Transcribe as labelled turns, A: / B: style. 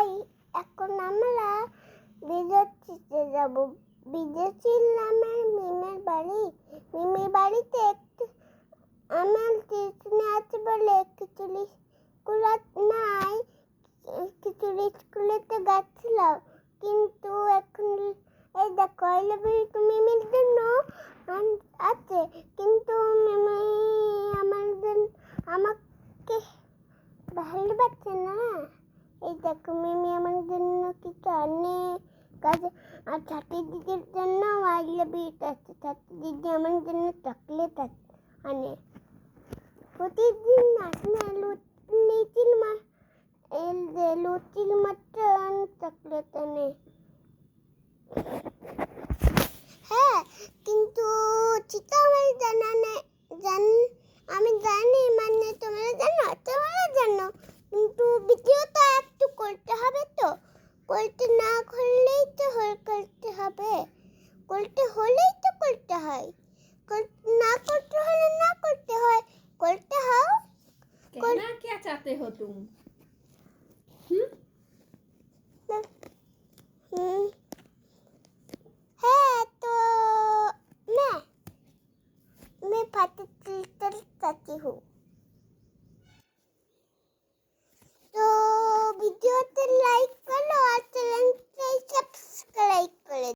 A: তাই এখন আমরা বিদেশিতে যাব। বিদেশির নামে মিমের বাড়িতে একটু আমার টিউশনে আছে বলে খিচুড়ি স্কুল নাই, খিচুড়ি স্কুলেতে গেছিলাম, কিন্তু এখন এই দেখো আই লাভ ইউ টু মিমির জন্য আছে, কিন্তু মিমি আমাকে ভালোবাসে না। এই দেখো মিমি আমার জন্য কিছু আনে কাজে, আর ছাতি দিদির জন্য আই লাভ ইউ আছে। ছাতি দিদি আমার জন্য চকলেট আনে প্রতিদিন। আসলে লুচির মটন চকলেট আনে। হ্যাঁ, কিন্তু চিতা আমার জানা নেই। আমি জানি, মানে তোমরা জানো, কিন্তু ভিডিওটা একটু করতে হবে তো। করতে না করলেই তো করতে হবে, করতে হলেই তো করতে হয়, না করতে হলে না করতে হয়, করতে हो।
B: कहना क्या चाहते हो तुम?
A: है तो मैं फाटे चिल्टर चाहती हूँ। तो वीडियो लाइक